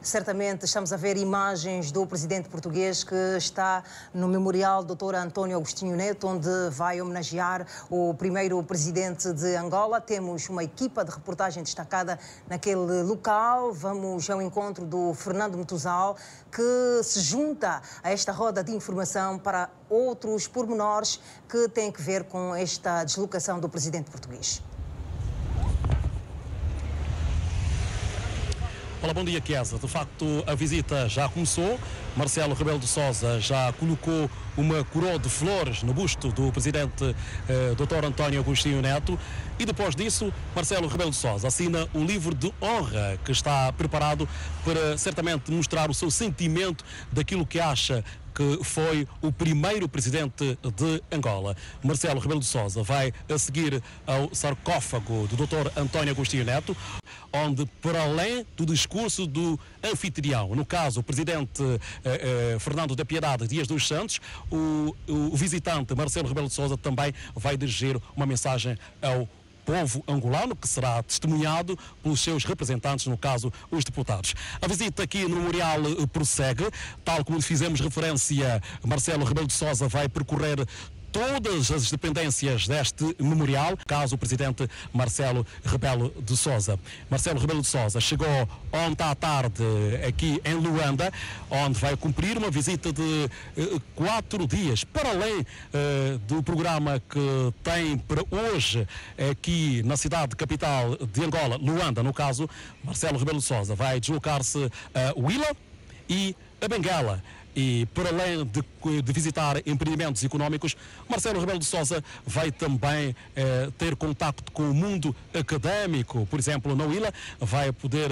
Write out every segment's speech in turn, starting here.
Certamente estamos a ver imagens do presidente português que está no Memorial Dr. António Agostinho Neto, onde vai homenagear o primeiro presidente de Angola. Temos uma equipa de reportagem destacada naquele local. Vamos ao encontro do Fernando Metuzal, que se junta a esta roda de informação para outros pormenores que têm que ver com esta deslocação do presidente português. Olá, bom dia, Chiesa. De facto, a visita já começou. Marcelo Rebelo de Sousa já colocou uma coroa de flores no busto do presidente Dr. António Agostinho Neto. E depois disso, Marcelo Rebelo de Sousa assina o livro de honra que está preparado para certamente mostrar o seu sentimento daquilo que acha que foi o primeiro presidente de Angola. Marcelo Rebelo de Sousa vai a seguir ao sarcófago do Dr. António Agostinho Neto, onde, para além do discurso do anfitrião, no caso o presidente Fernando da Piedade Dias dos Santos, o visitante Marcelo Rebelo de Sousa também vai dirigir uma mensagem ao povo angolano, que será testemunhado pelos seus representantes, no caso, os deputados. A visita aqui no Memorial prossegue, tal como fizemos referência, Marcelo Rebelo de Sousa vai percorrer todas as dependências deste memorial, caso o presidente Marcelo Rebelo de Sousa. Marcelo Rebelo de Sousa chegou ontem à tarde aqui em Luanda, onde vai cumprir uma visita de 4 dias, para além do programa que tem para hoje aqui na cidade capital de Angola, Luanda, no caso. Marcelo Rebelo de Sousa vai deslocar-se a Huila e a Benguela. E, para além de visitar empreendimentos económicos, Marcelo Rebelo de Sousa vai também ter contacto com o mundo académico. Por exemplo, na Huila, vai poder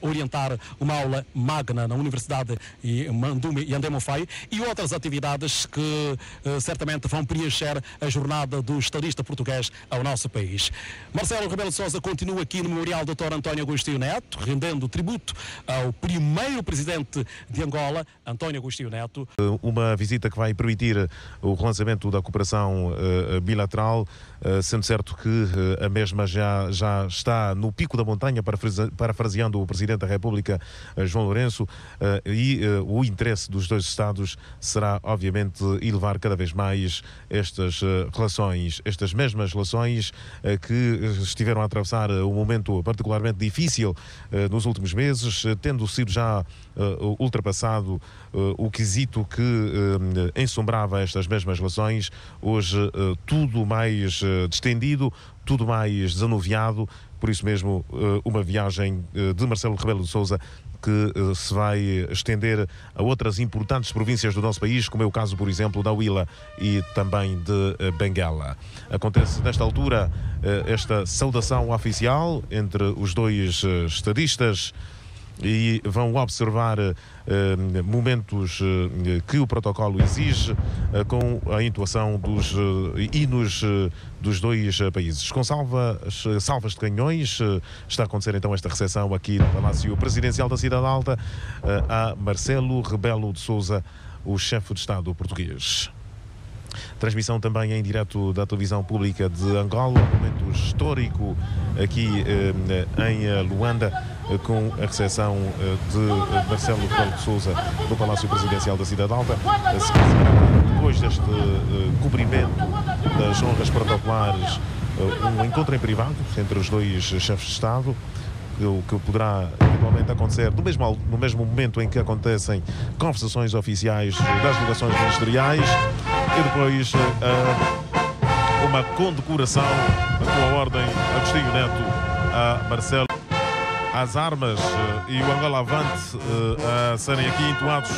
orientar uma aula magna na Universidade de Mandume e Andemofai e outras atividades que certamente vão preencher a jornada do estadista português ao nosso país. Marcelo Rebelo de Sousa continua aqui no Memorial Dr. António Agostinho Neto, rendendo tributo ao primeiro presidente de Angola, António Agostinho Neto. Uma visita que vai permitir o relançamento da cooperação bilateral, sendo certo que a mesma já está no pico da montanha, parafraseando o Presidente da República, João Lourenço, e o interesse dos dois Estados será, obviamente, elevar cada vez mais estas relações, estas mesmas relações que estiveram a atravessar um momento particularmente difícil nos últimos meses, tendo sido já ultrapassado o quesito que ensombrava estas mesmas relações. Hoje tudo mais distendido, tudo mais desanuviado. Por isso mesmo, uma viagem de Marcelo Rebelo de Sousa que se vai estender a outras importantes províncias do nosso país, como é o caso, por exemplo, da Huila e também de Benguela. Acontece nesta altura esta saudação oficial entre os dois estadistas e vão observar momentos que o protocolo exige, com a entoação dos hinos dos dois países. Com salvas de canhões, está a acontecer então esta recepção aqui no Palácio Presidencial da Cidade Alta a Marcelo Rebelo de Sousa, o chefe de Estado português. Transmissão também em direto da televisão pública de Angola, um momento histórico aqui em Luanda, com a recepção de Marcelo Rebelo de Sousa no Palácio Presidencial da Cidade Alta. Depois deste cumprimento das honras protocolares, um encontro em privado entre os dois chefes de Estado, o que poderá eventualmente acontecer no mesmo momento em que acontecem conversações oficiais das delegações ministeriais, e depois uma condecoração com a Ordem Agostinho Neto a Marcelo. As armas e o Angola Avante a serem aqui entoados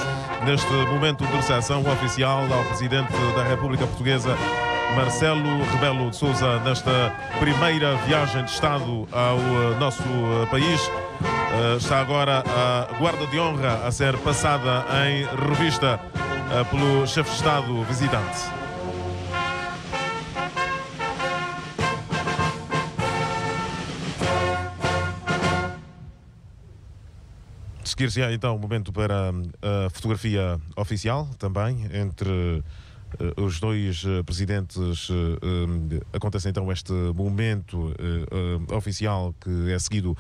neste momento de recepção oficial ao Presidente da República Portuguesa, Marcelo Rebelo de Sousa, nesta primeira viagem de Estado ao nosso país. Está agora a guarda de honra a ser passada em revista pelo chefe de Estado visitante. Seguir-se então o momento para a fotografia oficial, também entre os dois presidentes, acontece então este momento oficial que é seguido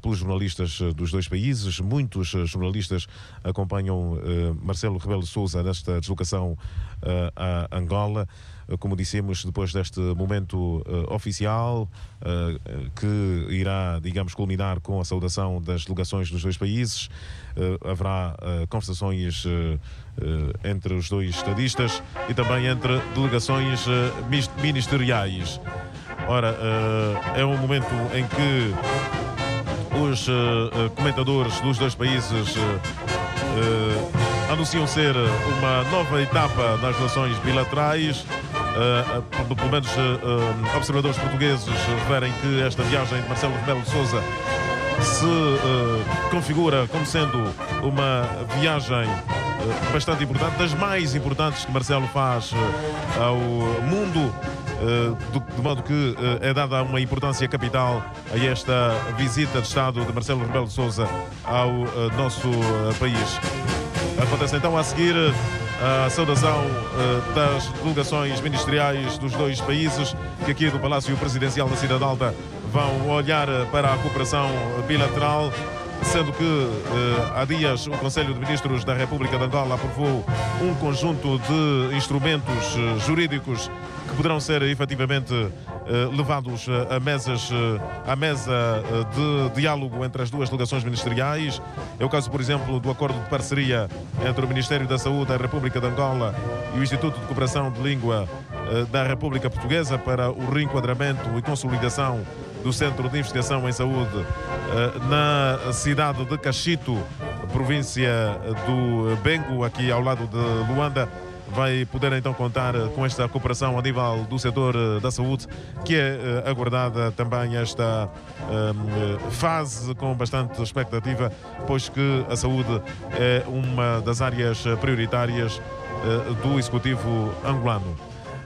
pelos jornalistas dos dois países. Muitos jornalistas acompanham Marcelo Rebelo de Sousa nesta deslocação a Angola. Como dissemos, depois deste momento oficial, que irá, digamos, culminar com a saudação das delegações dos dois países, haverá conversações entre os dois estadistas e também entre delegações ministeriais. Ora, é um momento em que os comentadores dos dois países anunciam ser uma nova etapa nas relações bilaterais. Pelo menos observadores portugueses referem que esta viagem de Marcelo Rebelo de Sousa se configura como sendo uma viagem bastante importante, das mais importantes que Marcelo faz ao mundo, de modo que é dada uma importância capital a esta visita de Estado de Marcelo Rebelo de Sousa ao nosso país. Acontece então a seguir a saudação das delegações ministeriais dos dois países, que aqui do Palácio Presidencial da Cidade Alta vão olhar para a cooperação bilateral, sendo que há dias o Conselho de Ministros da República de Angola aprovou um conjunto de instrumentos jurídicos que poderão ser efetivamente levados à mesa de diálogo entre as duas delegações ministeriais. É o caso, por exemplo, do acordo de parceria entre o Ministério da Saúde da República de Angola e o Instituto de Cooperação de Língua da República Portuguesa para o reenquadramento e consolidação do Centro de Investigação em Saúde na cidade de Cachito, província do Bengo, aqui ao lado de Luanda. Vai poder então contar com esta cooperação a nível do setor da saúde, que é aguardada também esta fase com bastante expectativa, pois que a saúde é uma das áreas prioritárias do Executivo angolano.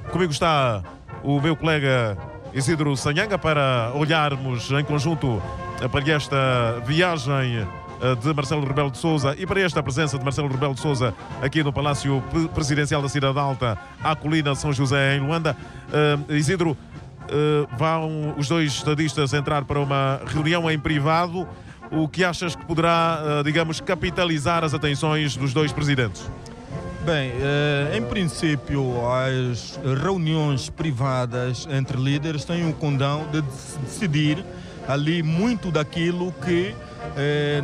Comigo está o meu colega Isidro Sanhanga para olharmos em conjunto para esta viagem de Marcelo Rebelo de Sousa e para esta presença de Marcelo Rebelo de Sousa aqui no Palácio Presidencial da Cidade Alta, à Colina de São José, em Luanda. Isidro, vão os dois estadistas entrar para uma reunião em privado. O que achas que poderá, digamos, capitalizar as atenções dos dois presidentes? Bem, em princípio, as reuniões privadas entre líderes têm o condão de decidir ali muito daquilo que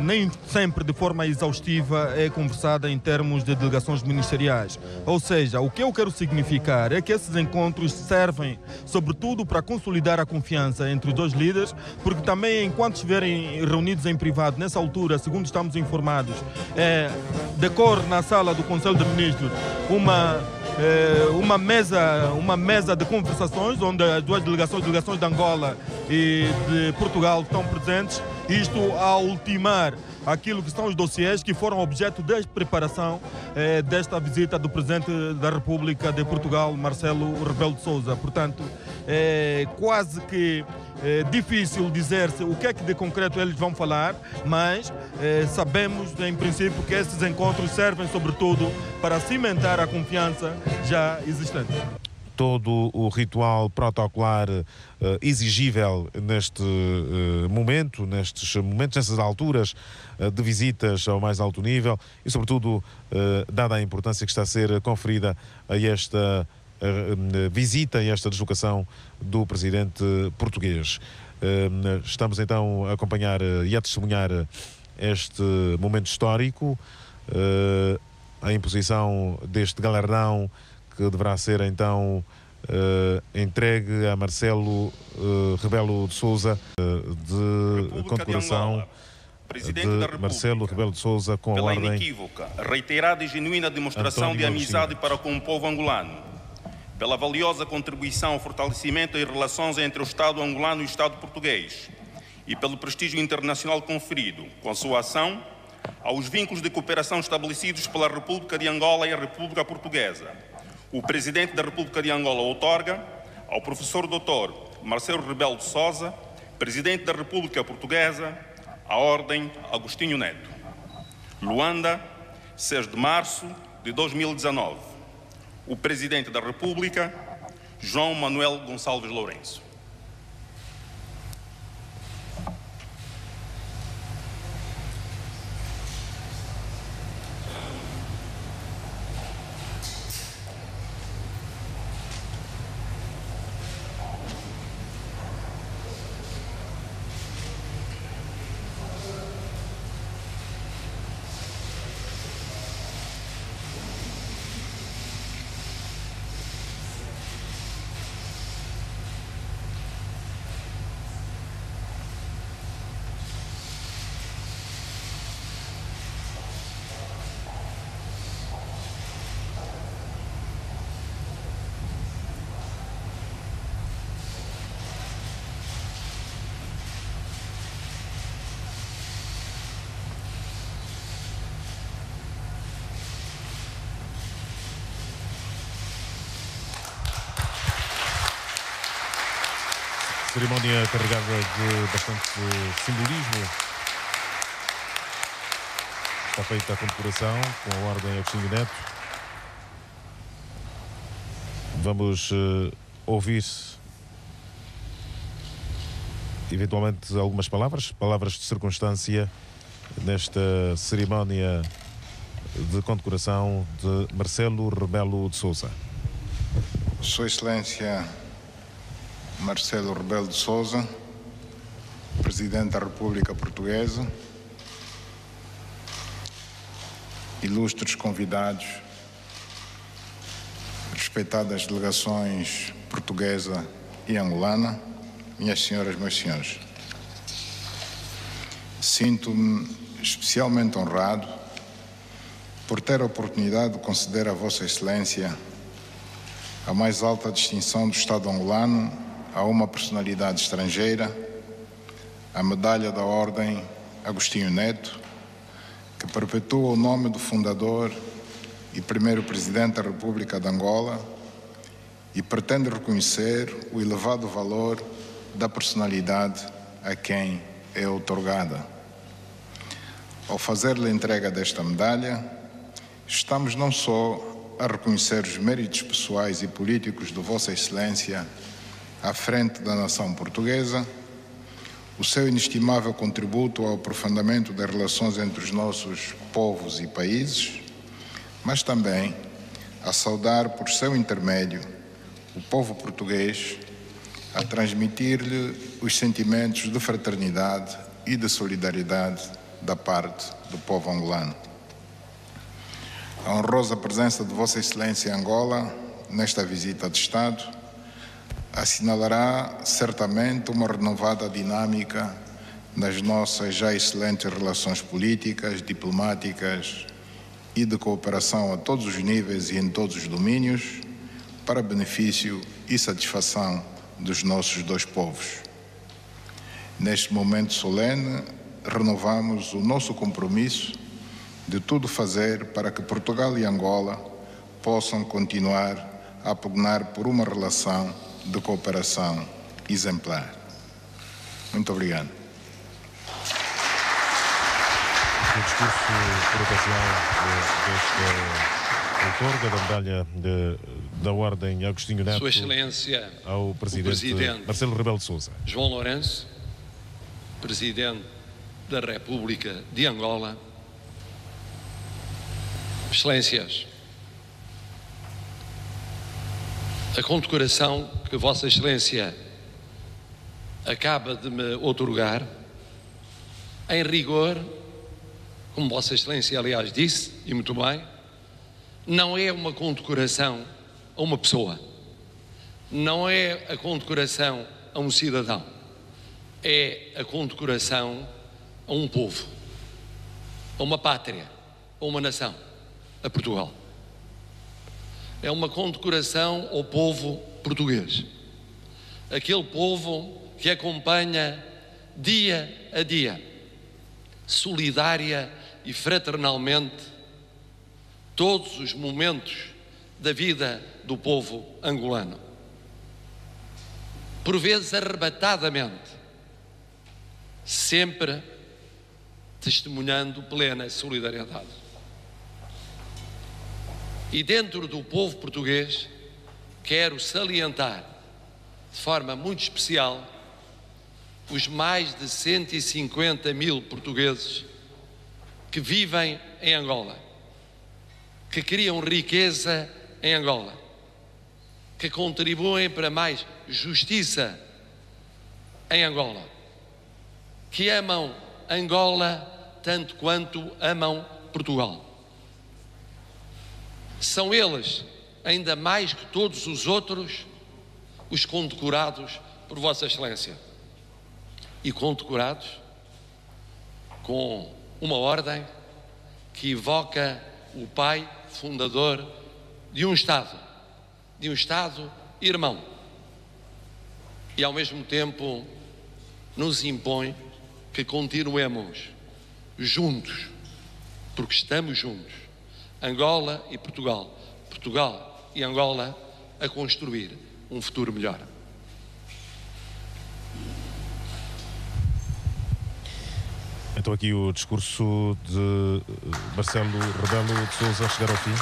nem sempre de forma exaustiva é conversada em termos de delegações ministeriais. Ou seja, o que eu quero significar é que esses encontros servem sobretudo para consolidar a confiança entre os dois líderes, porque também enquanto estiverem reunidos em privado, nessa altura, segundo estamos informados, decorre na sala do Conselho de Ministros uma mesa de conversações onde as duas delegações de Angola e de Portugal estão presentes, isto a ultimar aquilo que são os dossiês que foram objeto de preparação desta visita do Presidente da República de Portugal, Marcelo Rebelo de Sousa. Portanto, é quase que difícil dizer-se o que é que de concreto eles vão falar, mas sabemos em princípio que esses encontros servem sobretudo para cimentar a confiança já existente. Todo o ritual protocolar exigível neste momento, nestas alturas de visitas ao mais alto nível e, sobretudo, dada a importância que está a ser conferida a esta visita e esta deslocação do presidente português. Estamos então a acompanhar e a testemunhar este momento histórico, a imposição deste galardão que deverá ser então entregue a Marcelo Rebelo de Sousa, de condecoração de Marcelo Rebelo de Sousa com a ordem. Pela inequívoca, reiterada e genuína demonstração de amizade para com o povo angolano, pela valiosa contribuição ao fortalecimento das relações entre o Estado angolano e o Estado português e pelo prestígio internacional conferido com a sua ação aos vínculos de cooperação estabelecidos pela República de Angola e a República Portuguesa. O Presidente da República de Angola outorga ao Professor Dr. Marcelo Rebelo de Sousa, Presidente da República Portuguesa, a Ordem Agostinho Neto. Luanda, 6 de março de 2019. o Presidente da República, João Manuel Gonçalves Lourenço. Cerimónia carregada de bastante simbolismo. Está feita a condecoração com a Ordem Agostinho Neto. Vamos ouvir eventualmente algumas palavras de circunstância nesta cerimónia de condecoração de Marcelo Rebelo de Sousa. Sua Excelência Marcelo Rebelo de Sousa, Presidente da República Portuguesa, ilustres convidados, respeitadas delegações portuguesa e angolana, minhas senhoras, meus senhores. Sinto-me especialmente honrado por ter a oportunidade de conceder a Vossa Excelência a mais alta distinção do Estado angolano a uma personalidade estrangeira, a medalha da Ordem Agostinho Neto, que perpetua o nome do fundador e primeiro presidente da República de Angola e pretende reconhecer o elevado valor da personalidade a quem é outorgada. Ao fazer-lhe a entrega desta medalha, estamos não só a reconhecer os méritos pessoais e políticos de Vossa Excelência à frente da nação portuguesa, o seu inestimável contributo ao aprofundamento das relações entre os nossos povos e países, mas também a saudar por seu intermédio o povo português, a transmitir-lhe os sentimentos de fraternidade e de solidariedade da parte do povo angolano. A honrosa presença de Vossa Excelência em Angola, nesta visita de Estado, assinalará certamente uma renovada dinâmica nas nossas já excelentes relações políticas, diplomáticas e de cooperação a todos os níveis e em todos os domínios, para benefício e satisfação dos nossos dois povos. Neste momento solene, renovamos o nosso compromisso de tudo fazer para que Portugal e Angola possam continuar a pugnar por uma relação de cooperação exemplar. Muito obrigado. O discurso por ocasião desta outorga da medalha da Ordem Agostinho Neto, Sua Excelência, ao Presidente Marcelo Rebelo de Sousa. João Lourenço, Presidente da República de Angola, Excelências, a condecoração que Vossa Excelência acaba de me outorgar, em rigor, como Vossa Excelência aliás disse, e muito bem, não é uma condecoração a uma pessoa, não é a condecoração a um cidadão, é a condecoração a um povo, a uma pátria, a uma nação, a Portugal. É uma condecoração ao povo português, aquele povo que acompanha dia a dia, solidária e fraternalmente, todos os momentos da vida do povo angolano. Por vezes arrebatadamente, sempre testemunhando plena solidariedade. E dentro do povo português, quero salientar de forma muito especial os mais de 150 mil portugueses que vivem em Angola, que criam riqueza em Angola, que contribuem para mais justiça em Angola, que amam Angola tanto quanto amam Portugal. São eles, ainda mais que todos os outros, os condecorados por Vossa Excelência. E condecorados com uma ordem que evoca o pai fundador de um Estado irmão. E ao mesmo tempo nos impõe que continuemos juntos, porque estamos juntos, Angola e Portugal, Portugal e Angola, a construir um futuro melhor. Então aqui o discurso de Marcelo Rebelo de Sousa a chegar ao fim.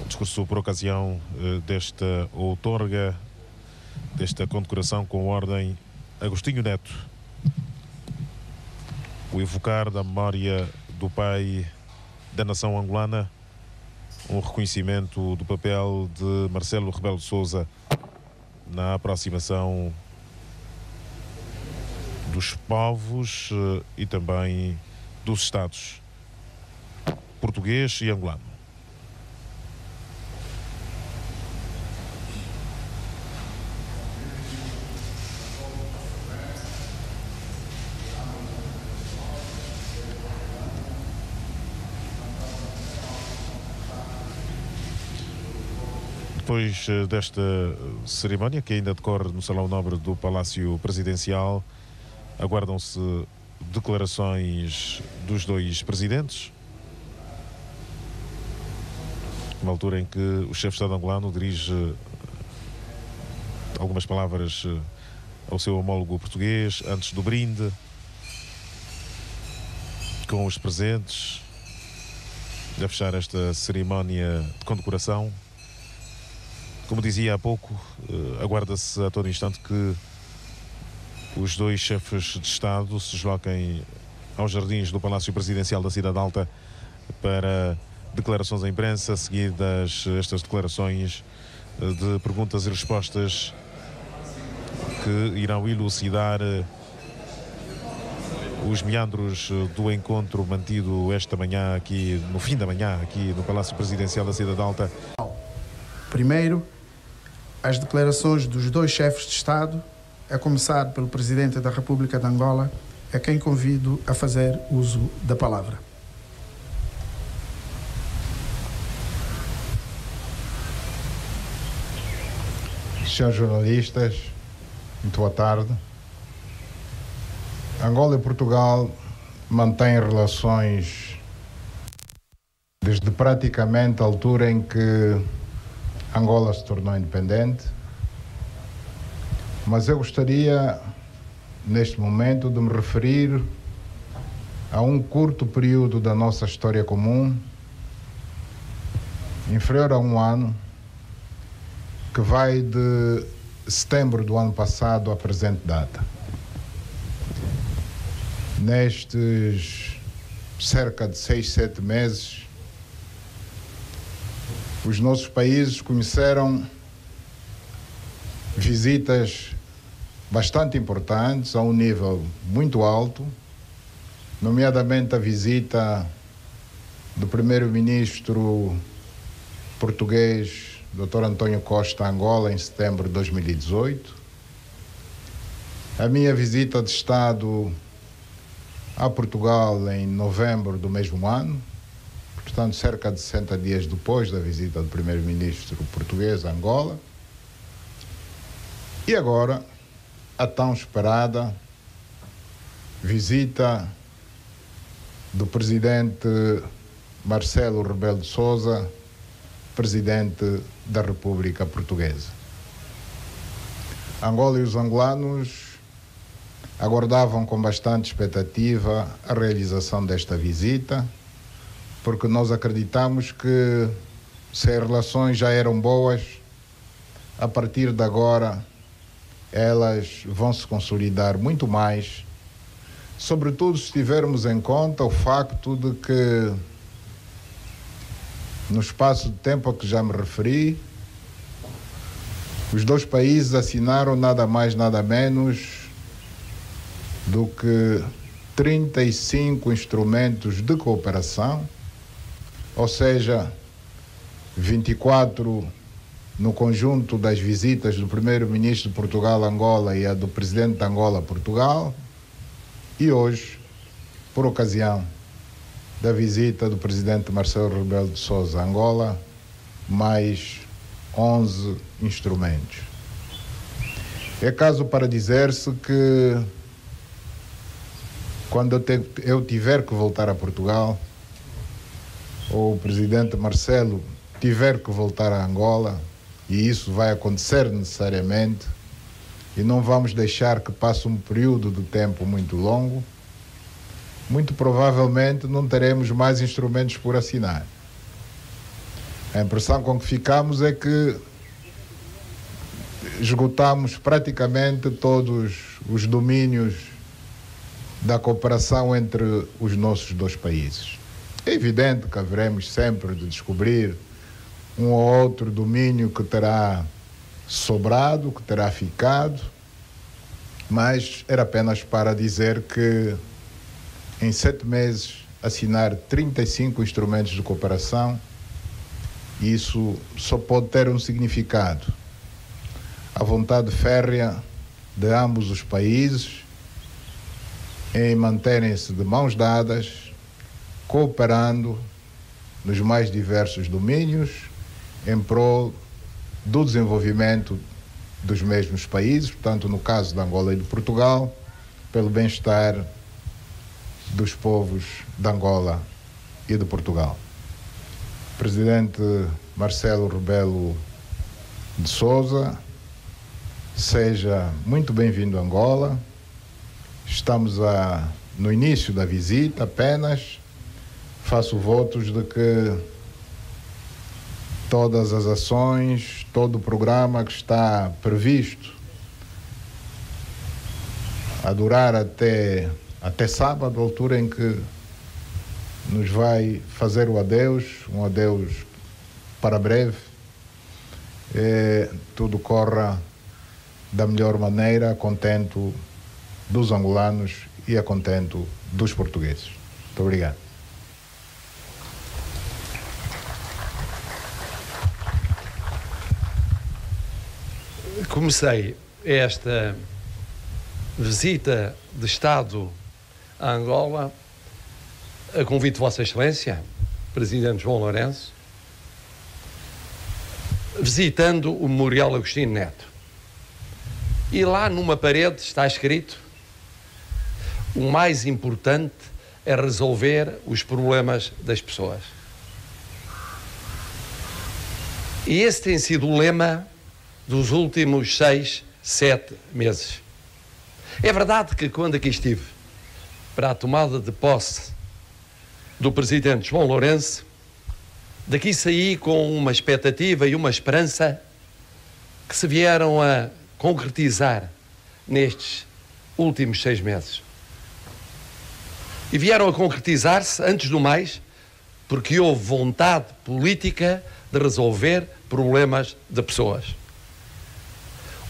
O discurso por ocasião desta outorga, desta condecoração com ordem Agostinho Neto. O evocar da memória do pai da nação angolana, um reconhecimento do papel de Marcelo Rebelo de Sousa na aproximação dos povos e também dos Estados português e angolano. Depois desta cerimónia, que ainda decorre no Salão Nobre do Palácio Presidencial, aguardam-se declarações dos dois presidentes, na altura em que o chefe de Estado angolano dirige algumas palavras ao seu homólogo português, antes do brinde com os presentes, a fechar esta cerimónia de condecoração. Como dizia há pouco, aguarda-se a todo instante que os dois chefes de Estado se desloquem aos jardins do Palácio Presidencial da Cidade Alta para declarações à imprensa, seguidas estas declarações de perguntas e respostas que irão elucidar os meandros do encontro mantido esta manhã aqui, no fim da manhã, aqui no Palácio Presidencial da Cidade Alta. Primeiro, as declarações dos dois chefes de Estado, a começar pelo Presidente da República de Angola, a quem convido a fazer uso da palavra. Senhores jornalistas, muito boa tarde. Angola e Portugal mantêm relações desde praticamente a altura em que Angola se tornou independente, mas eu gostaria, neste momento, de me referir a um curto período da nossa história comum, inferior a um ano, que vai de setembro do ano passado à presente data. Nestes cerca de 6, 7 meses, os nossos países conheceram visitas bastante importantes, a um nível muito alto, nomeadamente a visita do primeiro-ministro português, Dr. António Costa, a Angola, em setembro de 2018, a minha visita de Estado a Portugal em novembro do mesmo ano, portanto, cerca de 60 dias depois da visita do primeiro-ministro português a Angola. E agora, a tão esperada visita do presidente Marcelo Rebelo de Sousa, presidente da República Portuguesa. Angola e os angolanos aguardavam com bastante expectativa a realização desta visita, porque nós acreditamos que se as relações já eram boas, a partir de agora elas vão se consolidar muito mais, sobretudo se tivermos em conta o facto de que no espaço de tempo a que já me referi, os dois países assinaram nada mais, nada menos do que 35 instrumentos de cooperação, ou seja, 24 no conjunto das visitas do primeiro-ministro de Portugal a Angola e a do presidente de Angola a Portugal, e hoje, por ocasião da visita do presidente Marcelo Rebelo de Sousa a Angola, mais 11 instrumentos. É caso para dizer-se que quando eu tiver que voltar a Portugal, ou o presidente Marcelo tiver que voltar a Angola, e isso vai acontecer necessariamente, e não vamos deixar que passe um período de tempo muito longo, muito provavelmente não teremos mais instrumentos por assinar. A impressão com que ficamos é que esgotamos praticamente todos os domínios da cooperação entre os nossos dois países. É evidente que haveremos sempre de descobrir um ou outro domínio que terá sobrado, que terá ficado, mas era apenas para dizer que em 7 meses assinar 35 instrumentos de cooperação, isso só pode ter um significado: a vontade férrea de ambos os países em manterem-se de mãos dadas, cooperando nos mais diversos domínios em prol do desenvolvimento dos mesmos países, portanto, no caso de Angola e de Portugal, pelo bem-estar dos povos de Angola e de Portugal. Presidente Marcelo Rebelo de Sousa, seja muito bem-vindo a Angola. Estamos no início da visita apenas. Faço votos de que todas as ações, todo o programa que está previsto a durar até sábado, a altura em que nos vai fazer o adeus, um adeus para breve, tudo corra da melhor maneira, a contento dos angolanos e a contento dos portugueses. Muito obrigado. Comecei esta visita de Estado a Angola a convite de Vossa Excelência, Presidente João Lourenço, visitando o Memorial Agostinho Neto. E lá numa parede está escrito: o mais importante é resolver os problemas das pessoas. E esse tem sido o lema dos últimos 6, 7 meses. É verdade que quando aqui estive para a tomada de posse do Presidente João Lourenço, daqui saí com uma expectativa e uma esperança que se vieram a concretizar nestes últimos 6 meses. E vieram a concretizar-se, antes do mais, porque houve vontade política de resolver problemas de pessoas.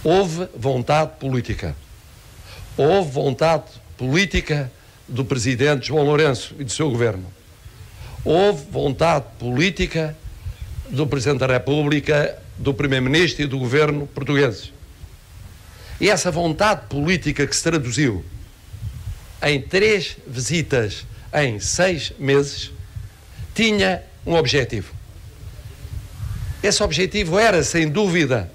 Houve vontade política. Houve vontade política do Presidente João Lourenço e do seu governo. Houve vontade política do Presidente da República, do Primeiro-Ministro e do governo portugueses. E essa vontade política que se traduziu em 3 visitas em 6 meses tinha um objetivo. Esse objetivo era, sem dúvida,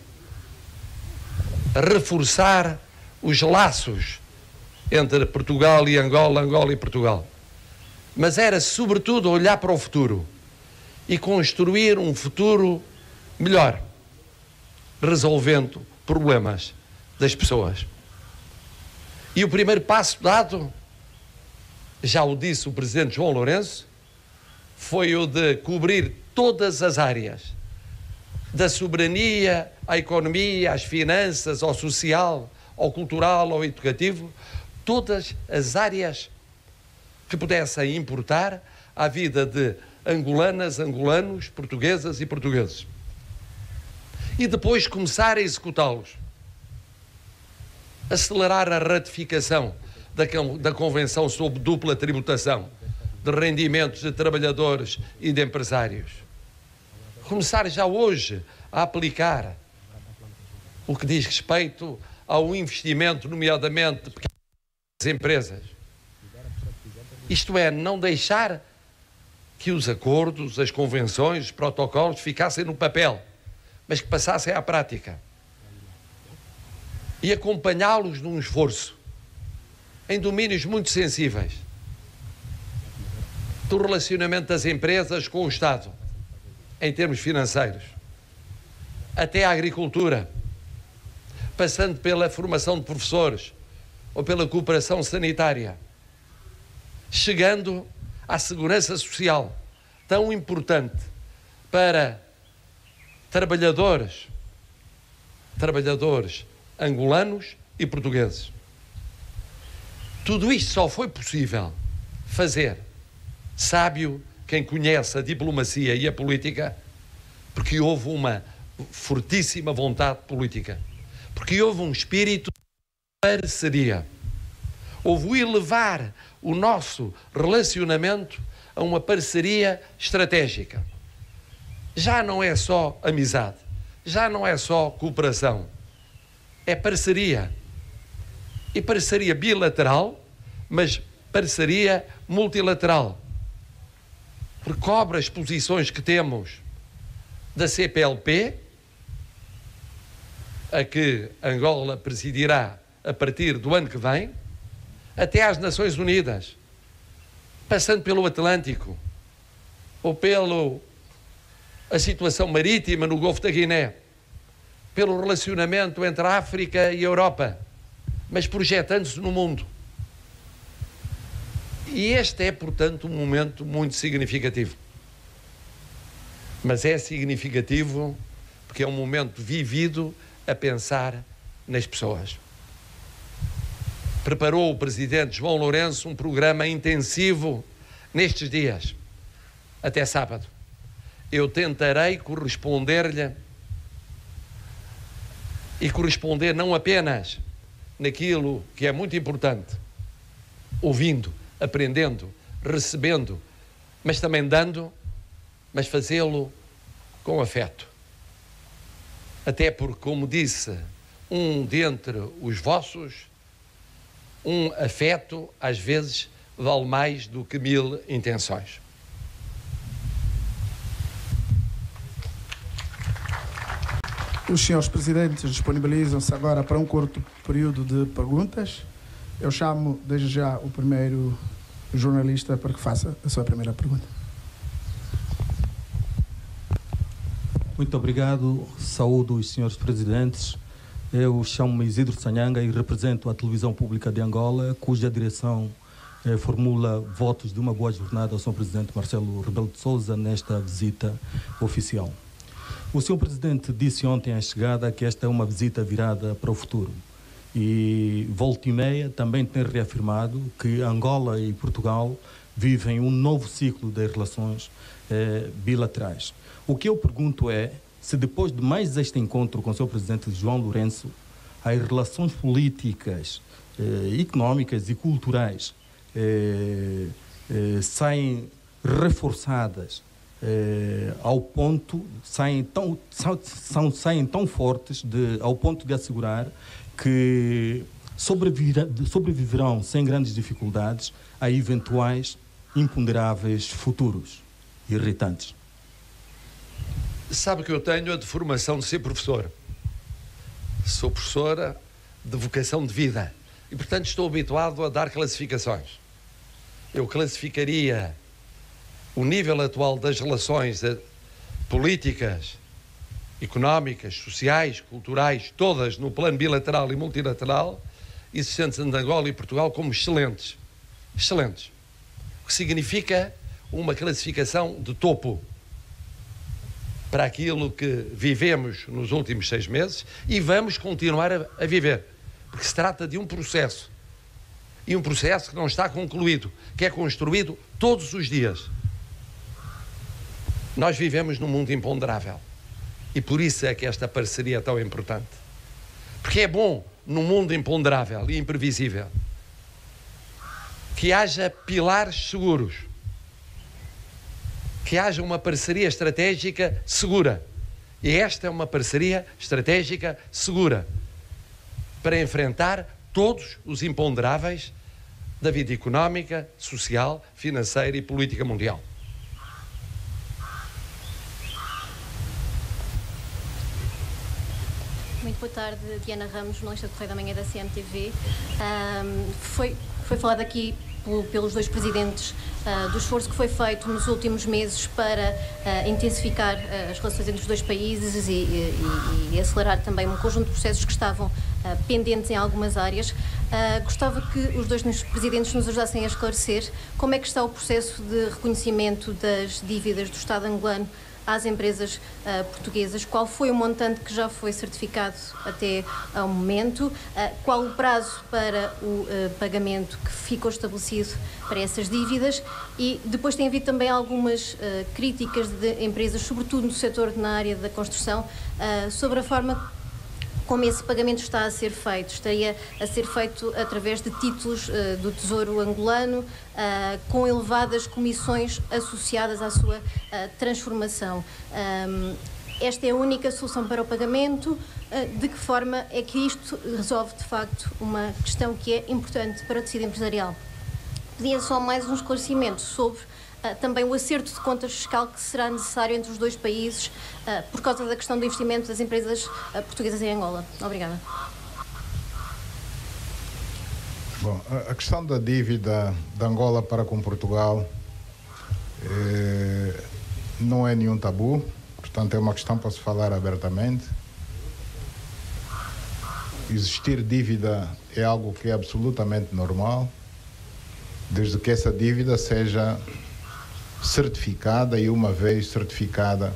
reforçar os laços entre Portugal e Angola, Angola e Portugal. Mas era, sobretudo, olhar para o futuro e construir um futuro melhor, resolvendo problemas das pessoas. E o primeiro passo dado, já o disse o Presidente João Lourenço, foi o de cobrir todas as áreas, da soberania à economia, às finanças, ao social, ao cultural, ao educativo, todas as áreas que pudessem importar à vida de angolanas, angolanos, portuguesas e portugueses. E depois começar a executá-los. Acelerar a ratificação da Convenção sobre dupla tributação de rendimentos de trabalhadores e de empresários. Começar já hoje a aplicar o que diz respeito ao investimento, nomeadamente de pequenas empresas. Isto é, não deixar que os acordos, as convenções, os protocolos ficassem no papel, mas que passassem à prática. E acompanhá-los num esforço em domínios muito sensíveis do relacionamento das empresas com o Estado, em termos financeiros, até a agricultura, passando pela formação de professores ou pela cooperação sanitária, chegando à segurança social, tão importante para trabalhadores angolanos e portugueses. Tudo isto só foi possível fazer, sábio quem conhece a diplomacia e a política, porque houve uma fortíssima vontade política, porque houve um espírito de parceria. Houve o elevar o nosso relacionamento a uma parceria estratégica. Já não é só amizade, já não é só cooperação, é parceria. E parceria bilateral, mas parceria multilateral. Porque cobre as posições que temos da CPLP, a que Angola presidirá a partir do ano que vem, até às Nações Unidas, passando pelo Atlântico, ou pela situação marítima no Golfo da Guiné, pelo relacionamento entre a África e a Europa, mas projetando-se no mundo. E este é, portanto, um momento muito significativo. Mas é significativo porque é um momento vivido a pensar nas pessoas. Preparou o Presidente João Lourenço um programa intensivo nestes dias, até sábado. Eu tentarei corresponder-lhe e corresponder não apenas naquilo que é muito importante, ouvindo, aprendendo, recebendo, mas também dando, mas fazê-lo com afeto. Até porque, como disse um dentre os vossos, um afeto, às vezes, vale mais do que 1000 intenções. Os senhores presidentes disponibilizam-se agora para um curto período de perguntas. Eu chamo, desde já, o primeiro jornalista para que faça a sua primeira pergunta. Muito obrigado. Saúdo os senhores presidentes. Eu chamo-me Isidro Sanhanga e represento a Televisão Pública de Angola, cuja direção formula votos de uma boa jornada ao Sr. Presidente Marcelo Rebelo de Sousa nesta visita oficial. O Sr. Presidente disse ontem à chegada que esta é uma visita virada para o futuro. E volta e meia também tem reafirmado que Angola e Portugal vivem um novo ciclo de relações bilaterais. O que eu pergunto é se depois de mais este encontro com o Sr. Presidente João Lourenço, as relações políticas, económicas e culturais saem reforçadas ao ponto, saem tão fortes ao ponto de assegurar que sobreviverão sem grandes dificuldades a eventuais imponderáveis futuros irritantes. Sabe que eu tenho a de formação de ser professor. Sou professora de vocação de vida e, portanto, estou habituado a dar classificações. Eu classificaria o nível atual das relações políticas, económicas, sociais, culturais, todas no plano bilateral e multilateral, existentes entre Angola e Portugal como excelentes. Excelentes. O que significa uma classificação de topo para aquilo que vivemos nos últimos 6 meses e vamos continuar a viver. Porque se trata de um processo. E um processo que não está concluído, que é construído todos os dias. Nós vivemos num mundo imponderável. E por isso é que esta parceria é tão importante. Porque é bom, num mundo imponderável e imprevisível, que haja pilares seguros, que haja uma parceria estratégica segura. E esta é uma parceria estratégica segura para enfrentar todos os imponderáveis da vida económica, social, financeira e política mundial. Muito boa tarde, Diana Ramos, jornalista do Correio da Manhã da CMTV. Foi falado aqui pelos dois presidentes do esforço que foi feito nos últimos meses para intensificar as relações entre os dois países e acelerar também um conjunto de processos que estavam pendentes em algumas áreas. Gostava que os dois presidentes nos ajudassem a esclarecer como é que está o processo de reconhecimento das dívidas do Estado angolano às empresas portuguesas, qual foi o montante que já foi certificado até ao momento, qual o prazo para o pagamento que ficou estabelecido para essas dívidas, e depois tem havido também algumas críticas de empresas, sobretudo no setor na área da construção, sobre a forma como esse pagamento está a ser feito. Estaria a ser feito através de títulos do Tesouro angolano, com elevadas comissões associadas à sua transformação. Esta é a única solução para o pagamento? De que forma é que isto resolve, de facto, uma questão que é importante para o tecido empresarial? Pedia só mais um esclarecimento sobre também o acerto de contas fiscal que será necessário entre os dois países por causa da questão do investimento das empresas portuguesas em Angola. Obrigada. Bom, a questão da dívida de Angola para com Portugal não é nenhum tabu, portanto é uma questão para se falar abertamente. Existir dívida é algo que é absolutamente normal, desde que essa dívida seja certificada, e uma vez certificada,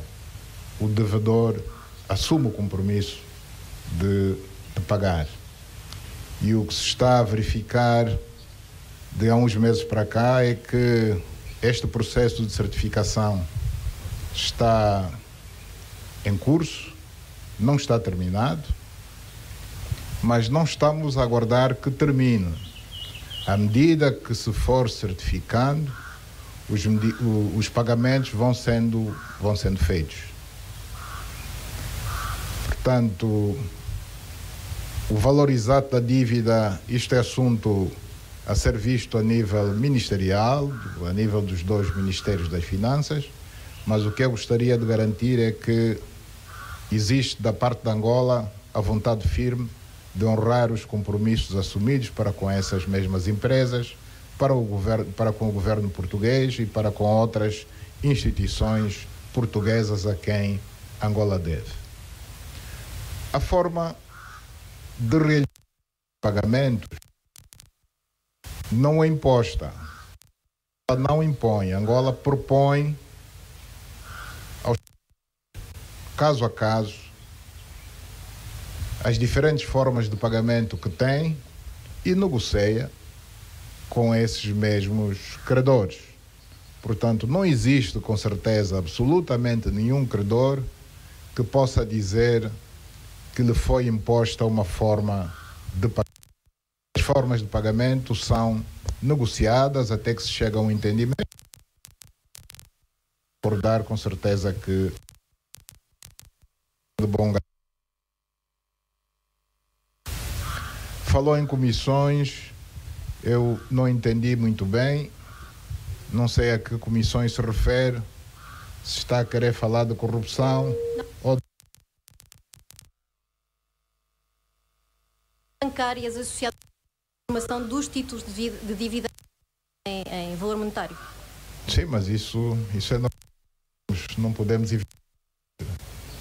o devedor assume o compromisso de pagar. E o que se está a verificar de há uns meses para cá é que este processo de certificação está em curso, não está terminado, mas não estamos a aguardar que termine. À medida que se for certificando, os pagamentos vão sendo feitos. Portanto, o valor exato da dívida, isto é assunto a ser visto a nível ministerial, a nível dos dois Ministérios das Finanças, mas o que eu gostaria de garantir é que existe da parte de Angola a vontade firme de honrar os compromissos assumidos para com essas mesmas empresas, para com o governo português e para com outras instituições portuguesas a quem Angola deve. A forma de realizar pagamentos não é imposta. Ela não impõe. Angola propõe, caso a caso, as diferentes formas de pagamento que tem e negocia com esses mesmos credores. Portanto, não existe com certeza absolutamente nenhum credor que possa dizer que lhe foi imposta uma forma de pagamento. As formas de pagamento são negociadas até que se chega a um entendimento. Por dar com certeza que de bom grado. Falou em comissões, eu não entendi muito bem, não sei a que comissões se refere, se está a querer falar de corrupção ou bancárias associadas à formação dos títulos de dívida em valor monetário. Sim, mas isso é não podemos evitar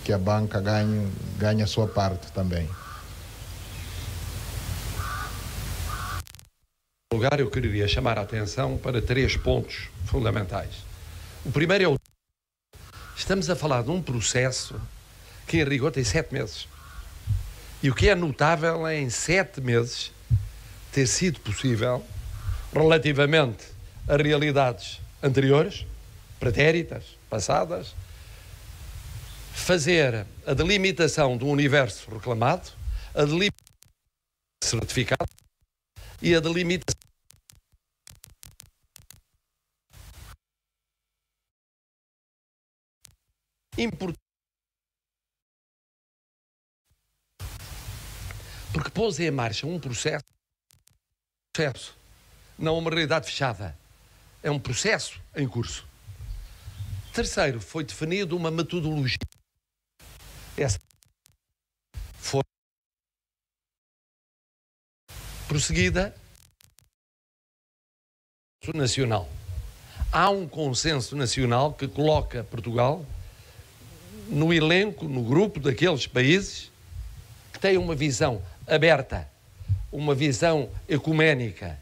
que a banca ganhe a sua parte também. lugar, eu queria chamar a atenção para 3 pontos fundamentais. O primeiro é o... Estamos a falar de um processo que, em rigor, tem 7 meses. E o que é notável é, em 7 meses, ter sido possível, relativamente a realidades anteriores, pretéritas, passadas, fazer a delimitação do universo reclamado, a delimitação do certificado e a delimitação importante, porque pôs em marcha um processo, não uma realidade fechada, é um processo em curso. Terceiro, foi definida uma metodologia. Essa foi prosseguida nacional. Há um consenso nacional que coloca Portugal no elenco, no grupo daqueles países que têm uma visão aberta, uma visão ecuménica,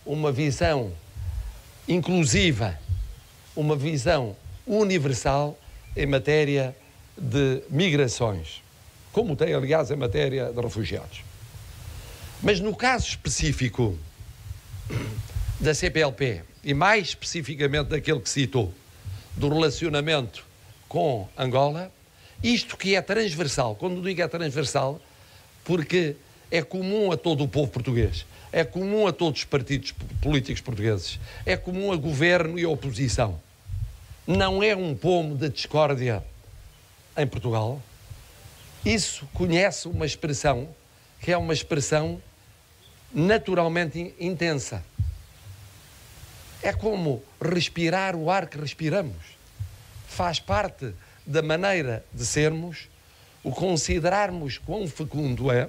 uma visão inclusiva, uma visão universal em matéria de migrações, como tem, aliás, em matéria de refugiados. Mas no caso específico da CPLP, e mais especificamente daquele que citou, do relacionamento com Angola, isto que é transversal, quando digo é transversal, porque é comum a todo o povo português, é comum a todos os partidos políticos portugueses, é comum a governo e a oposição. Não é um pomo de discórdia em Portugal. Isso conhece uma expressão que é uma expressão naturalmente intensa. É como respirar o ar que respiramos. Faz parte da maneira de sermos, o considerarmos quão fecundo é,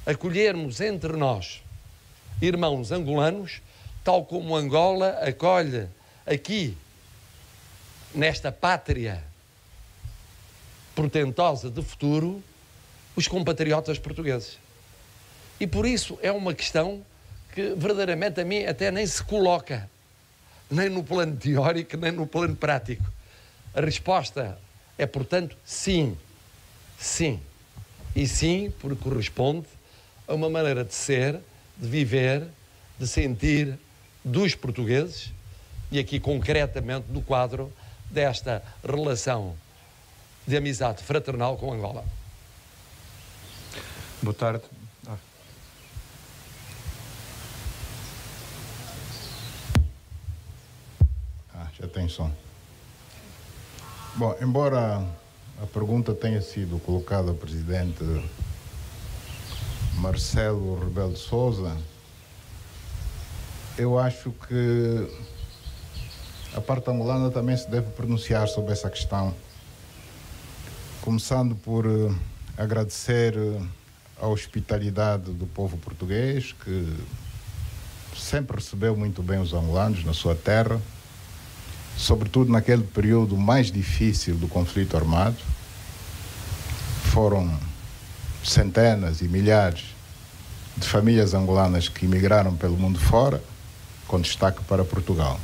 acolhermos entre nós irmãos angolanos, tal como Angola acolhe aqui, nesta pátria portentosa de futuro, os compatriotas portugueses. E por isso é uma questão que verdadeiramente a mim até nem se coloca, nem no plano teórico, nem no plano prático. A resposta é, portanto, sim. Sim. E sim, porque corresponde a uma maneira de ser, de viver, de sentir dos portugueses, e aqui concretamente no quadro desta relação de amizade fraternal com Angola. Boa tarde. Já tem som. Bom, embora a pergunta tenha sido colocada ao presidente Marcelo Rebelo de Sousa, eu acho que a parte angolana também se deve pronunciar sobre essa questão, começando por agradecer a hospitalidade do povo português, que sempre recebeu muito bem os angolanos na sua terra, sobretudo naquele período mais difícil do conflito armado. Foram centenas e milhares de famílias angolanas que emigraram pelo mundo fora, com destaque para Portugal.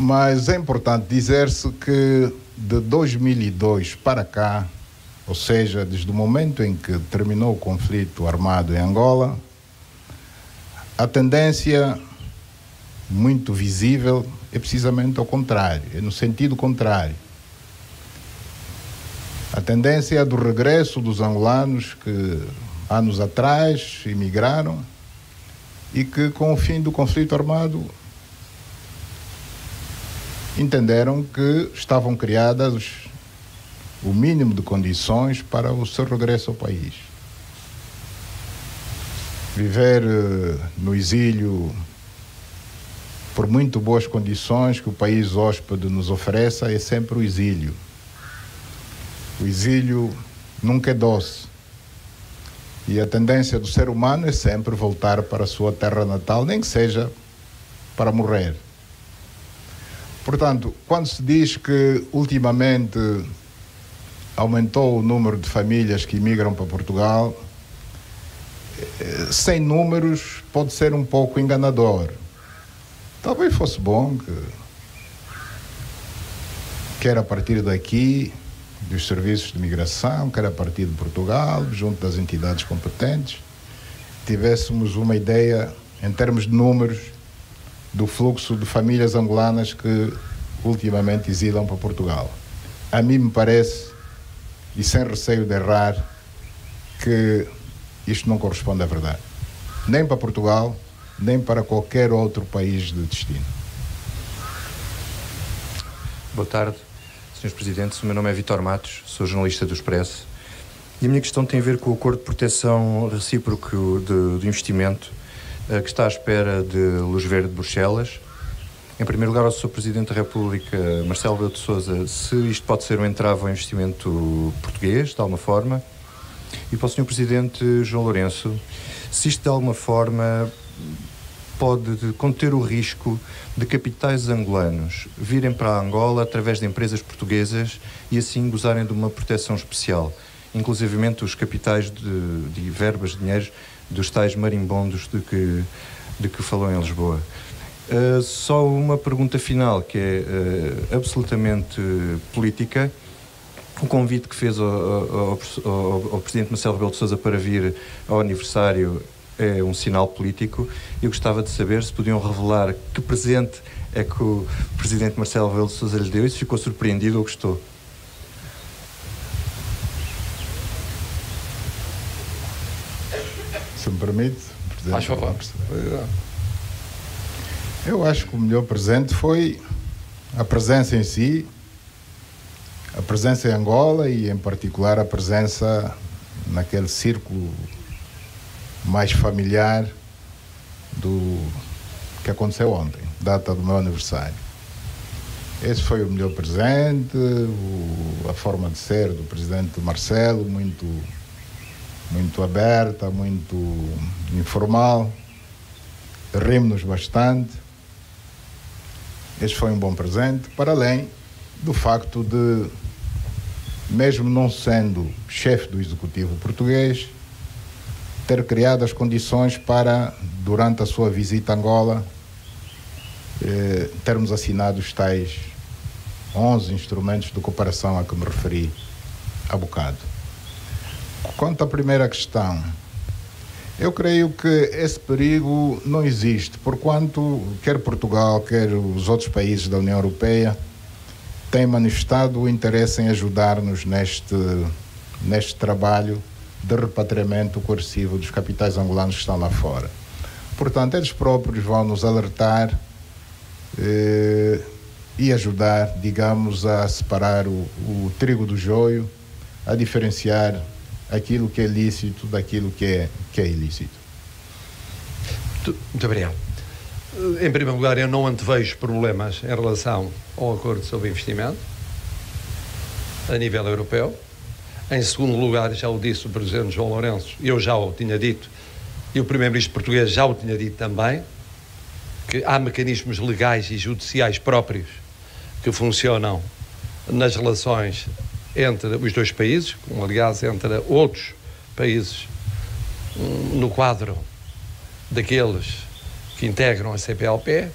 Mas é importante dizer-se que de 2002 para cá, ou seja, desde o momento em que terminou o conflito armado em Angola, a tendência muito visível é precisamente ao contrário, é no sentido contrário. A tendência é do regresso dos angolanos que anos atrás emigraram e que com o fim do conflito armado entenderam que estavam criadas o mínimo de condições para o seu regresso ao país. Viver no exílio, por muito boas condições que o país hóspede nos ofereça, é sempre o exílio. O exílio nunca é doce. E a tendência do ser humano é sempre voltar para a sua terra natal, nem que seja para morrer. Portanto, quando se diz que ultimamente aumentou o número de famílias que imigram para Portugal, sem números pode ser um pouco enganador. Talvez fosse bom que, quer a partir daqui, dos serviços de migração, quer a partir de Portugal, junto das entidades competentes, tivéssemos uma ideia, em termos de números, do fluxo de famílias angolanas que ultimamente exilam para Portugal. A mim me parece, e sem receio de errar, que isto não corresponde à verdade. Nem para Portugal, nem para qualquer outro país de destino. Boa tarde, Srs. Presidentes. O meu nome é Vítor Matos, sou jornalista do Expresso. E a minha questão tem a ver com o acordo de proteção recíproco de investimento que está à espera de luz verde de Bruxelas. Em primeiro lugar, ao Sr. Presidente da República, Marcelo Rebelo de Sousa, se isto pode ser um entrave ao investimento português, de alguma forma. E para o Sr. Presidente João Lourenço, se isto de alguma forma pode conter o risco de capitais angolanos virem para Angola através de empresas portuguesas e assim gozarem de uma proteção especial, inclusivamente os capitais de verbas de dinheiros dos tais marimbondos de que falou em Lisboa. Só uma pergunta final, que é absolutamente política. O convite que fez ao Presidente Marcelo Rebelo de Sousa para vir ao aniversário é um sinal político. Eu gostava de saber se podiam revelar que presente é que o Presidente Marcelo Rebelo de Sousa lhe deu e se ficou surpreendido ou gostou. Se me permite, Presidente. Faz favor. Eu acho que o melhor presente foi a presença em si, a presença em Angola e, em particular, a presença naquele círculo mais familiar do que aconteceu ontem, data do meu aniversário. Esse foi o melhor presente, a forma de ser do Presidente Marcelo, muito aberta, muito informal. Rimos-nos bastante. Este foi um bom presente, para além do facto de, mesmo não sendo chefe do Executivo português, ter criado as condições para, durante a sua visita a Angola, termos assinado os tais 11 instrumentos de cooperação a que me referi há bocado. Quanto à primeira questão, eu creio que esse perigo não existe, porquanto quer Portugal, quer os outros países da União Europeia têm manifestado o interesse em ajudar-nos neste trabalho de repatriamento coercivo dos capitais angolanos que estão lá fora. Portanto, eles próprios vão nos alertar e ajudar, digamos, a separar o trigo do joio, a diferenciar aquilo que é lícito daquilo que é ilícito. Muito obrigado. Em primeiro lugar, eu não antevejo problemas em relação ao acordo sobre investimento a nível europeu. Em segundo lugar, já o disse o Presidente João Lourenço, eu já o tinha dito, e o Primeiro-Ministro português já o tinha dito também, que há mecanismos legais e judiciais próprios que funcionam nas relações entre os dois países, como aliás entre outros países no quadro daqueles que integram a CPLP,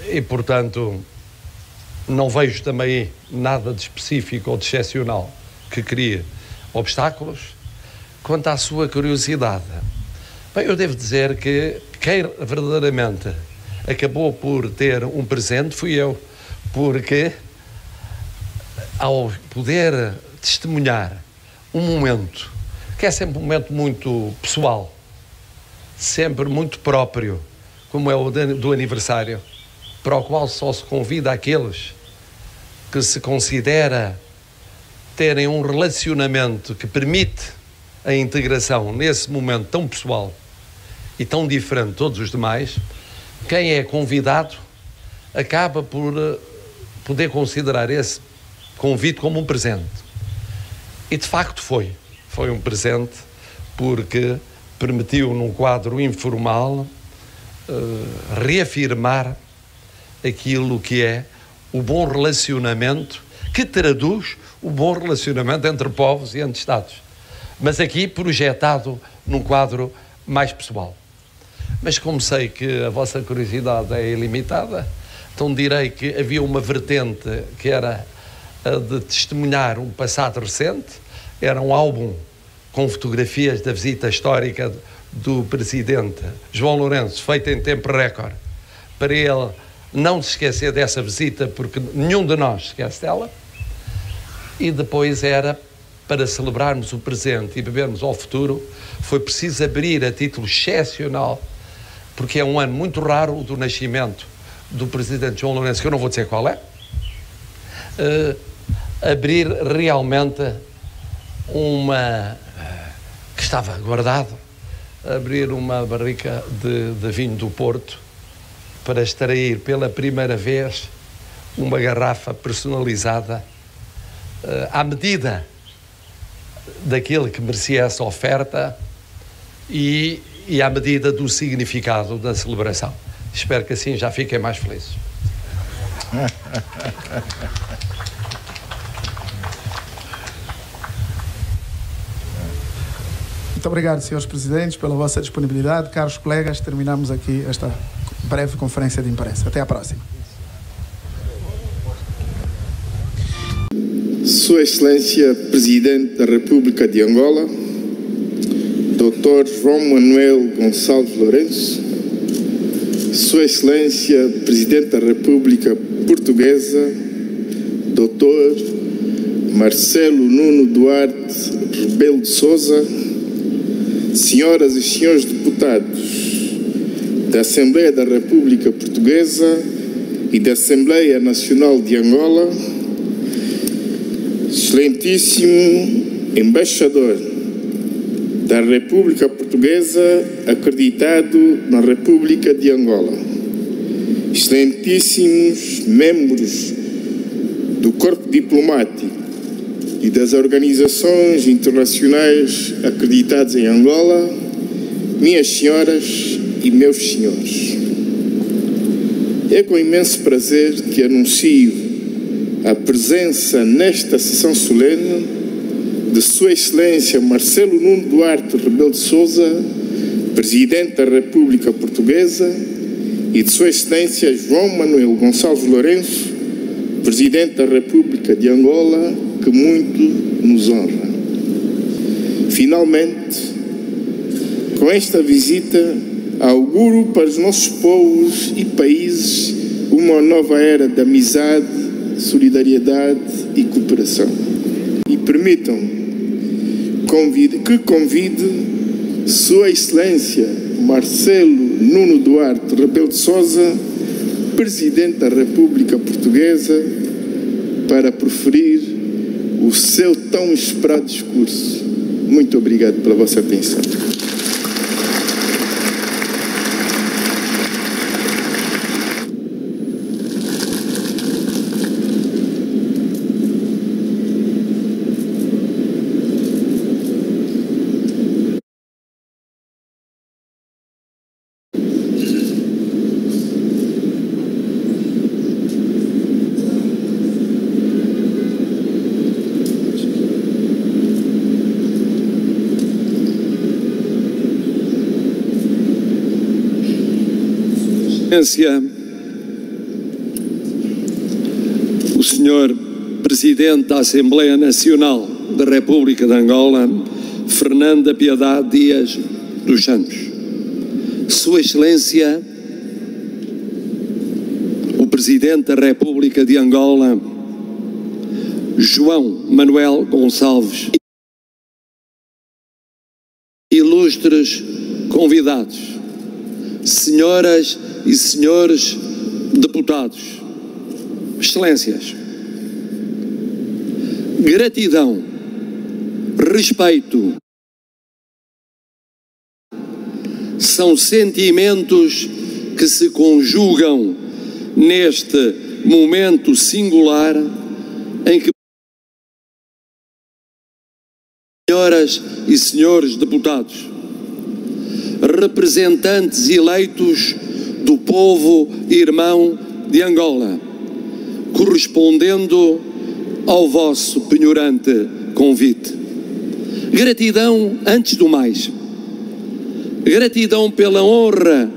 e portanto não vejo também nada de específico ou de excepcional que crie obstáculos. Quanto à sua curiosidade, bem, eu devo dizer que quem verdadeiramente acabou por ter um presente fui eu, porque ao poder testemunhar um momento, que é sempre um momento muito pessoal, sempre muito próprio, como é o do aniversário, para o qual só se convida aqueles que se considera terem um relacionamento que permite a integração nesse momento tão pessoal e tão diferente de todos os demais, quem é convidado acaba por poder considerar esse convite como um presente. E de facto foi um presente, porque permitiu, num quadro informal, reafirmar aquilo que é o bom relacionamento, que traduz o bom relacionamento entre povos e entre Estados. Mas aqui projetado num quadro mais pessoal. Mas como sei que a vossa curiosidade é ilimitada, então direi que havia uma vertente que era a de testemunhar um passado recente. Era um álbum com fotografias da visita histórica do presidente João Lourenço, feita em tempo recorde, para ele não se esquecer dessa visita, porque nenhum de nós esquece dela. E depois era para celebrarmos o presente e bebermos ao futuro, foi preciso abrir a título excepcional, porque é um ano muito raro o do nascimento do presidente João Lourenço, que eu não vou dizer qual é, abrir realmente uma, que estava guardado, abrir uma barrica de vinho do Porto para extrair pela primeira vez uma garrafa personalizada à medida daquilo que merecia essa oferta e à medida do significado da celebração. Espero que assim já fiquem mais felizes. Muito obrigado, senhores presidentes, pela vossa disponibilidade. Caros colegas, terminamos aqui esta breve conferência de imprensa. Até à próxima. Sua Excelência Presidente da República de Angola, Dr. João Manuel Gonçalves Lourenço, Sua Excelência Presidente da República Portuguesa, Dr. Marcelo Nuno Duarte Rebelo de Sousa, Senhoras e Senhores Deputados da Assembleia da República Portuguesa e da Assembleia Nacional de Angola, Excelentíssimo Embaixador da República Portuguesa acreditado na República de Angola, excelentíssimos membros do corpo diplomático e das organizações internacionais acreditadas em Angola, minhas senhoras e meus senhores. É com imenso prazer que anuncio a presença nesta sessão solene de Sua Excelência Marcelo Nuno Duarte Rebelo de Sousa, Presidente da República Portuguesa, e de Sua Excelência João Manuel Gonçalves Lourenço, Presidente da República de Angola, que muito nos honra. Finalmente, com esta visita, auguro para os nossos povos e países uma nova era de amizade, solidariedade e cooperação. E permitam que convide Sua Excelência Marcelo Nuno Duarte Rebelo de Sousa, Presidente da República Portuguesa, para proferir o seu tão esperado discurso. Muito obrigado pela vossa atenção. O Sr. Presidente da Assembleia Nacional da República de Angola, Fernanda Piedade Dias dos Santos. Sua Excelência, o Presidente da República de Angola, João Manuel Gonçalves. Ilustres convidados, senhoras e senhores deputados, excelências, gratidão, respeito são sentimentos que se conjugam neste momento singular em que, senhoras e senhores deputados, representantes eleitos do povo irmão de Angola, correspondendo ao vosso penhorante convite. Gratidão, antes do mais, Gratidão pela honra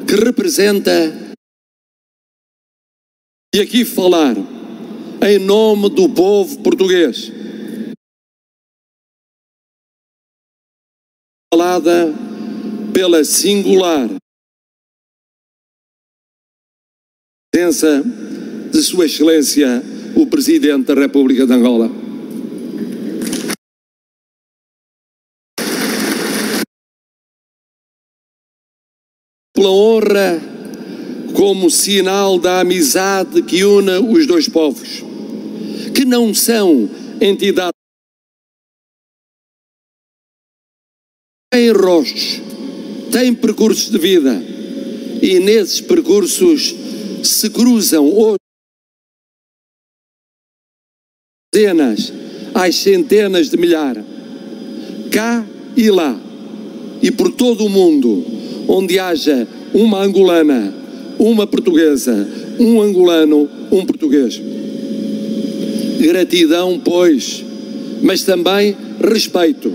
que representa e aqui falar em nome do povo português. Falada pela singular presença de Sua Excelência, o Presidente da República de Angola. Pela honra como sinal da amizade que une os dois povos, que não são entidades, têm rostos, têm percursos de vida, e nesses percursos se cruzam hoje dezenas, às centenas de milhares, cá e lá, e por todo o mundo, onde haja uma angolana, uma portuguesa, um angolano, um português. Gratidão, pois, mas também respeito.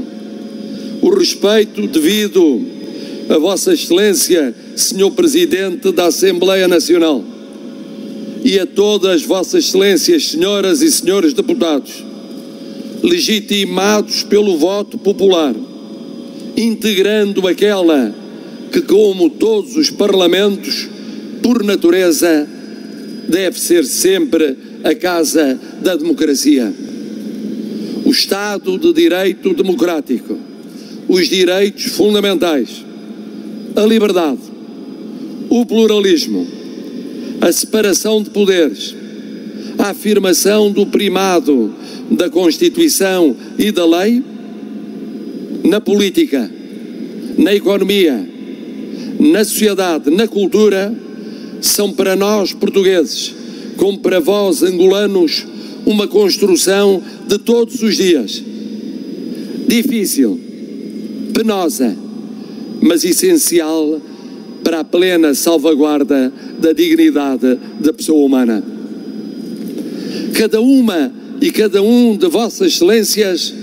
O respeito devido a Vossa Excelência, Senhor Presidente da Assembleia Nacional, e a todas Vossas Excelências, senhoras e senhores deputados, legitimados pelo voto popular, integrando aquela que, como todos os parlamentos, por natureza, deve ser sempre a casa da democracia. O Estado de Direito democrático, os direitos fundamentais, a liberdade, o pluralismo, a separação de poderes, a afirmação do primado da Constituição e da lei, na política, na economia, na sociedade, na cultura, são para nós portugueses, como para vós angolanos, uma construção de todos os dias. Difícil, penosa, mas essencial para a plena salvaguarda da dignidade da pessoa humana. Cada uma e cada um de Vossas Excelências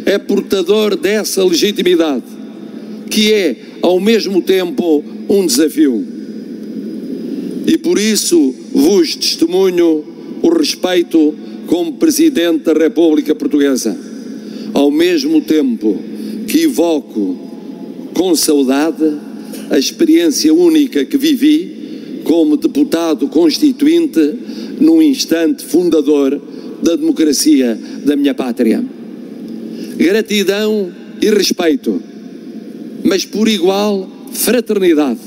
é portador dessa legitimidade, que é, ao mesmo tempo, um desafio. E por isso vos testemunho o respeito como Presidente da República Portuguesa, ao mesmo tempo que evoco com saudade a experiência única que vivi como deputado constituinte num instante fundador da democracia da minha pátria. Gratidão e respeito, mas por igual fraternidade.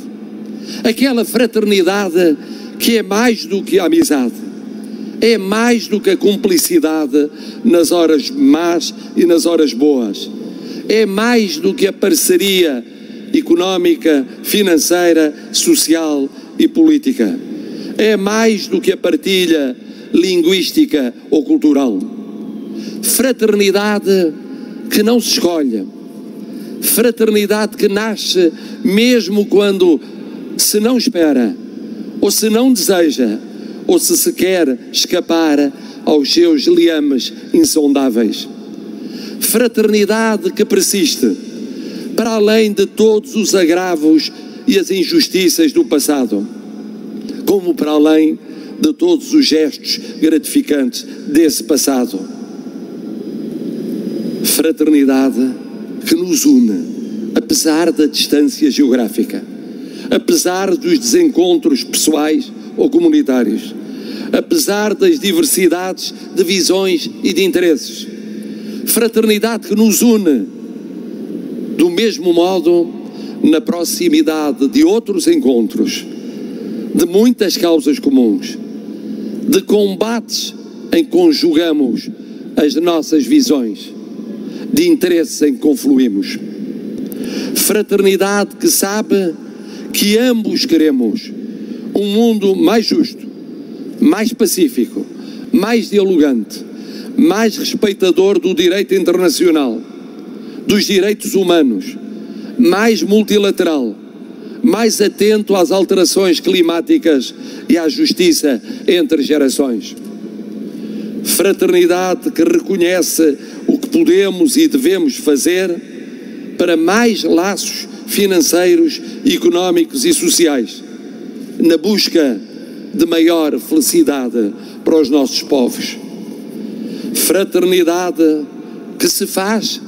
Aquela fraternidade que é mais do que a amizade, é mais do que a cumplicidade nas horas más e nas horas boas, é mais do que a parceria económica, financeira, social e política, é mais do que a partilha linguística ou cultural. Fraternidade que não se escolhe, fraternidade que nasce mesmo quando se não espera, ou se não deseja, ou se quer escapar aos seus liames insondáveis. Fraternidade que persiste, para além de todos os agravos e as injustiças do passado, como para além de todos os gestos gratificantes desse passado. Fraternidade que nos une, apesar da distância geográfica, apesar dos desencontros pessoais ou comunitários, apesar das diversidades de visões e de interesses. Fraternidade que nos une, do mesmo modo, na proximidade de outros encontros, de muitas causas comuns, de combates em que conjugamos as nossas visões, de interesses em que confluímos. Fraternidade que sabe que ambos queremos um mundo mais justo, mais pacífico, mais dialogante, mais respeitador do direito internacional, dos direitos humanos, mais multilateral, mais atento às alterações climáticas e à justiça entre gerações. Fraternidade que reconhece o que podemos e devemos fazer para mais laços financeiros, económicos e sociais, na busca de maior felicidade para os nossos povos. Fraternidade que se faz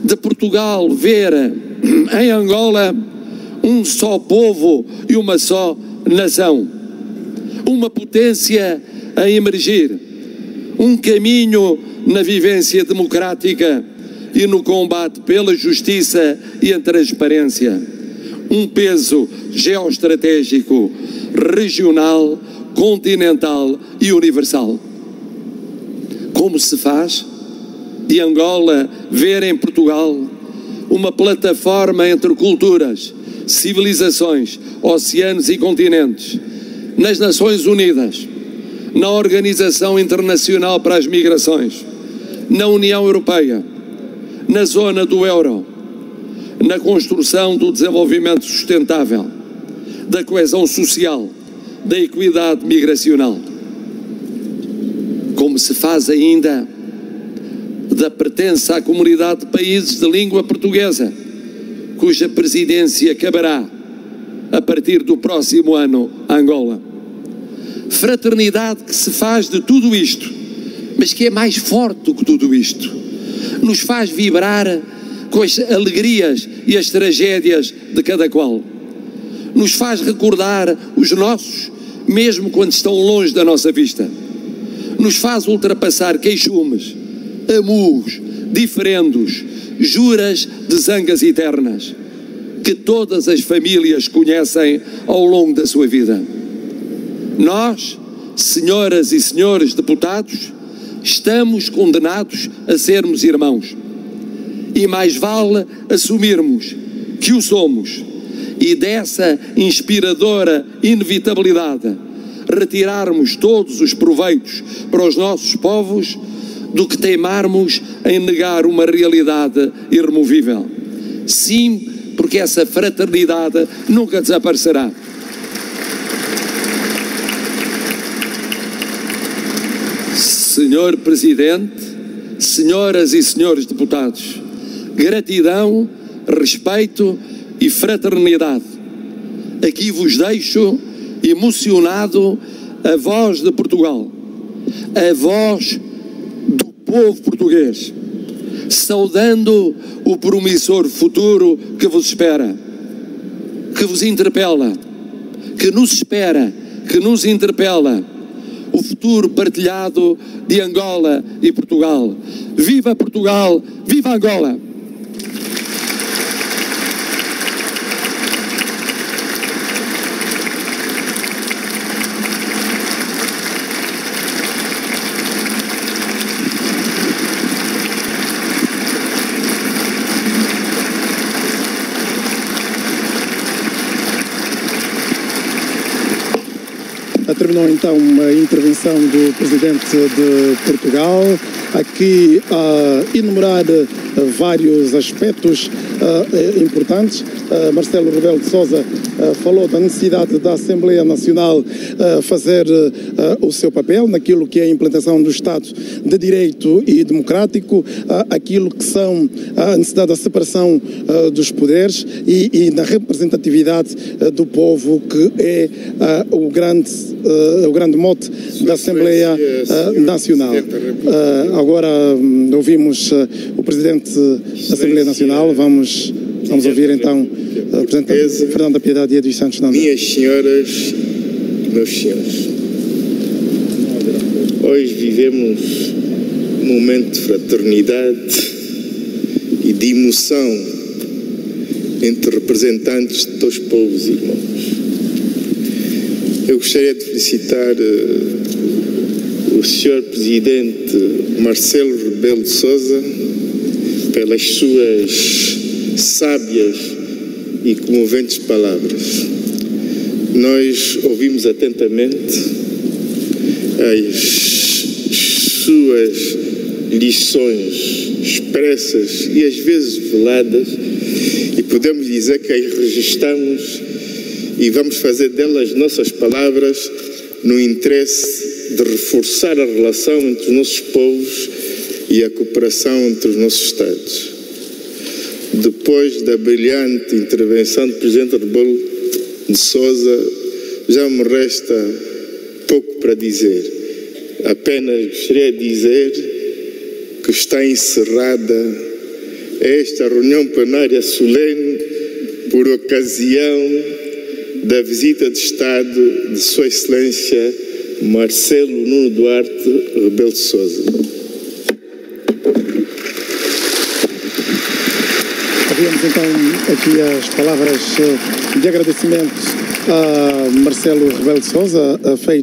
de Portugal ver em Angola um só povo e uma só nação, uma potência a emergir, um caminho na vivência democrática e no combate pela justiça e a transparência, um peso geoestratégico, regional, continental e universal. Como se faz de Angola ver em Portugal uma plataforma entre culturas, civilizações, oceanos e continentes, nas Nações Unidas, na Organização Internacional para as Migrações, na União Europeia, na zona do euro, na construção do desenvolvimento sustentável, da coesão social, da equidade migracional. Como se faz ainda da pertença à comunidade de países de língua portuguesa, cuja presidência acabará a partir do próximo ano a Angola. Fraternidade que se faz de tudo isto, mas que é mais forte do que tudo isto. Nos faz vibrar com as alegrias e as tragédias de cada qual. Nos faz recordar os nossos, mesmo quando estão longe da nossa vista. Nos faz ultrapassar queixumes, amurros, diferendos, juras de zangas eternas, que todas as famílias conhecem ao longo da sua vida. Nós, senhoras e senhores deputados, estamos condenados a sermos irmãos. E mais vale assumirmos que o somos e dessa inspiradora inevitabilidade retirarmos todos os proveitos para os nossos povos do que teimarmos em negar uma realidade irremovível. Sim, porque essa fraternidade nunca desaparecerá. Senhor Presidente, senhoras e senhores deputados, gratidão, respeito e fraternidade. Aqui vos deixo, emocionado, a voz de Portugal, a voz do povo português, saudando o promissor futuro que vos espera, que vos interpela, que nos espera, que nos interpela, o futuro partilhado de Angola e Portugal. Viva Portugal, viva Angola! Terminou então a intervenção do Presidente de Portugal, aqui a enumerar vários aspectos importantes. Marcelo Rebelo de Sousa falou da necessidade da Assembleia Nacional fazer o seu papel naquilo que é a implantação do Estado de Direito e democrático, aquilo que são a necessidade da separação dos poderes e da representatividade do povo, que é o grande mote da Assembleia Nacional. Agora ouvimos o Presidente da Assembleia Nacional, vamos ouvir então o Presidente Fernando da Piedade e dos Santos Nanda. Minhas senhoras, meus senhores, hoje vivemos um momento de fraternidade e de emoção entre representantes de dois povos irmãos. Eu gostaria de felicitar o Sr. Presidente Marcelo Rebelo de Sousa pelas suas sábias e comoventes palavras. Nós ouvimos atentamente as suas lições expressas e às vezes veladas, e podemos dizer que as registramos e vamos fazer delas nossas palavras no interesse de reforçar a relação entre os nossos povos e a cooperação entre os nossos Estados. depois da brilhante intervenção do Presidente Rebelo de Sousa, já me resta pouco para dizer. Apenas gostaria de dizer que está encerrada esta reunião plenária solene por ocasião da visita de Estado de Sua Excelência Marcelo Nuno Duarte Rebelo de Sousa. Ouvimos então aqui as palavras de agradecimento a Marcelo Rebelo de Sousa, feito